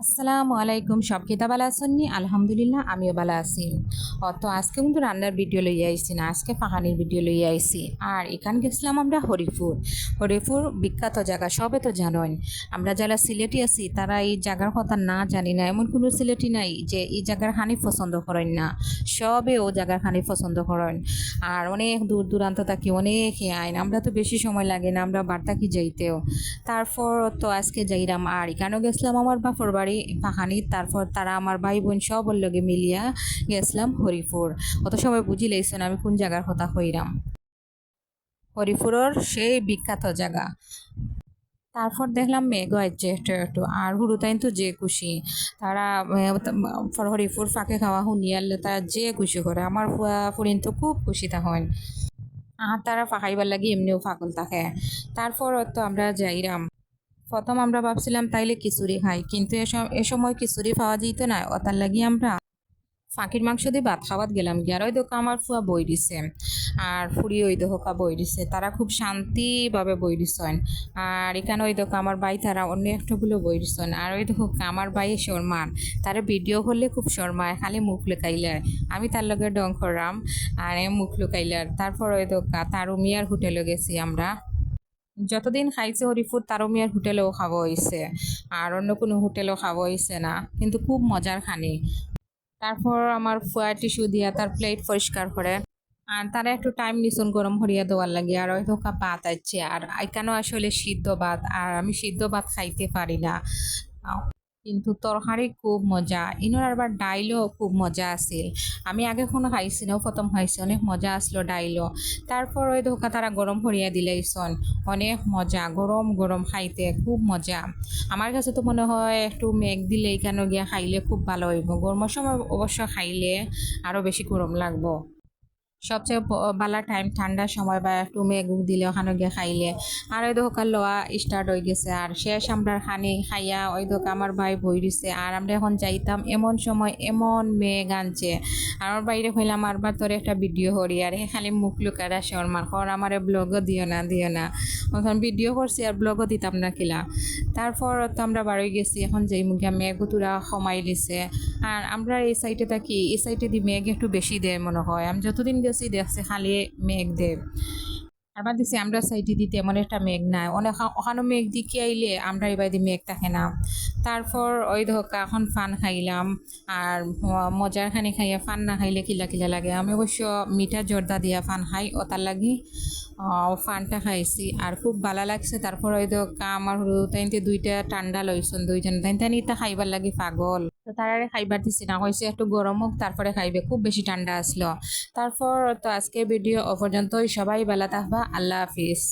আসসালামু আলাইকুম, সব কিতা বালা আছেননি? আলহামদুলিল্লাহ আমিও বালা আছি। তো আজকে কিন্তু রান্নার ভিডিও লইয়া আইছি না, আজকে পাহানির ভিডিও লইয়া আইছি। আর এখান গেছিলাম আমরা হরিপুর। হরিপুর বিখ্যাত জায়গা, সবে তো জানেন। আমরা যারা সিলেটি আছি তারা এই জায়গার কথা না জানি না, এমন কোনো সিলেটি নাই যে এই জায়গার হানি পছন্দ করেন না। সবে ও জায়গার হানি পছন্দ করেন। আর অনেক দূর দূরান্ত থাকি অনেকে আইন, আমরা তো বেশি সময় লাগে না, আমরা বার্তাকি যাইতেও। তারপর তো আজকে যাইরাম আর এখানেও গেছিলাম আমার বাপর বাড়ি পাহানি। তারপর তারা আমার ভাই বোন সবর লগে মিলিয়া গেছিলাম হরিপুর। অত সময় বুঝি লাইছেন আমি কোন জায়গার কথা কইরাম। হরিপুরের সেই বিখ্যাত জায়গা। তারপর দেখলাম মেঘ আছে একটু একটু, আর হুরুতাইন তো যে খুশি। তারা হরিপুর ফাঁকে খাওয়া শুনিয়ালে তারা যে খুশি করে, আমার ফুয়া ফুরিন তো খুব খুশি তখন। আর তারা ফাঁকাইবার লাগি এমনিও পাগল থাকে। তারপর তো আমরা যাইরাম। প্রথম আমরা ভাবছিলাম তাইলে খিচুড়ি খাই, কিন্তু এ সময় খিচুড়ি পাওয়া যেত না, ওতার লাগি আমরা ফাঁকির মাংস দিয়ে ভাত খাওয়াত গেলাম গিয়ে। আর ওই দোকা আমার ফুয়া বই দিছে, আর ফুড়ি ওই দোকা বই দিছে, তারা খুব শান্তিভাবে বই দিছেন। আর এখানে ওই দোকা আমার ভাই তারা অন্য একটাগুলো বই দিছেন। আর ওই দোকা আমার ভাই শর্মার, তারা ভিডিও করলে খুব শর্মায়, খালি মুখ লুকাইলার। আমি তার লগে ডং করলাম আর মুখ লুকাইলার। তারপর ওই দোকা তারু মিয়ার হোটেলে গেছি আমরা। যতদিন খাইছে হরিপুর তারও মিয়ার হোটেলেও খাওয়া হয়েছে, আর অন্য কোনো হোটেলেও খাওয়া হয়েছে না, কিন্তু খুব মজার খানি। তারপর আমার ফুয়া টিস্যু দিয়া তার প্লেট পরিষ্কার করে। আর তারা একটু টাইম নিছুন গরম হরিয়া দেওয়ার লাগে। আর ওই ধোকা ভাত আছে, আর এখানেও আসলে সিদ্ধ ভাত, আর আমি সিদ্ধ ভাত খাইতে পারি না। কিন্তু তরকারি খুব মজা, ইনোর আবার ডাইলও খুব মজা আছিল। আমি আগে কোনো খাইছি না, প্রথম খাইছি, অনেক মজা আসলো ডাইলও। তারপর ওই ধোকা তারা গরম ভরিয়া দিলেইছন, অনেক মজা, গরম গরম খাইতে খুব মজা। আমার কাছে তো মনে হয় একটু মেঘ দিলে এখানে গিয়া খাইলে খুব ভালো হইব, গরমের সময় অবশ্য খাইলে আরো বেশি গরম লাগবো। সবচেয়ে বালা টাইম ঠান্ডার সময় বা একটু মেঘ দিলে ওখানে গিয়ে খাইলে। আর ওই দোকান লওয়া স্টার্ট হয়ে গেছে, আর শেষ আমরা খানি খাইয়া ওই দোকান আমার ভাই বই দিছে। আর আমরা এখন যাইতাম এমন সময় এমন মেঘ আনছে। আর আমার বাইরে হইলাম আরবার তোর একটা ভিডিও করি, আর খালি মুখ লুকারা শর্মার কর, আমার ব্লগও দিও না দিও না। তখন ভিডিও করছি আর ব্লগও দিতাম না কিলা। তারপর তো আমরা বাড়ি গেছি, এখন যেই মুখে মেঘ তুরা কমাই দিছে। আর আমরা এই সাইডে থাকি, এই সাইডে দি মেঘ একটু বেশি দেয় মনে হয়, আমি যতদিন গেছি দেখছি খালি মেঘ দেয়। আবার দেখছি আমরা সাইডে দিতে এমন একটা মেঘ নাই, অনেক ওখানে মেঘ দিকে আইলে আমরা এবার দি মেঘ থাকে না। তারপর ওই ধোকা এখন ফান খাইলাম। আর মজার খানি খাইয়া ফান না খাইলে কিলা কিলা লাগে। আমি অবশ্য মিঠা জর্দা দিয়া ফান খাই, ওটার লাগি ফানটা খাইছি আর খুব ভালো লাগছে। তারপর ওই ধোকা আমার হরু তাইতে দুইটা ঠান্ডা লইছন দুইজন, তাই তাই ইটা খাইবার লাগি পাগল। তো তারা খাইবার দিছি না, হয়েছে একটু গরম হোক তারপরে খাইবে, খুব বেশি ঠান্ডা আসলো। তারপর তো আজকে ভিডিও ও পর্যন্তই, সবাই ভালো থাকবা, আল্লাহ হাফিজ।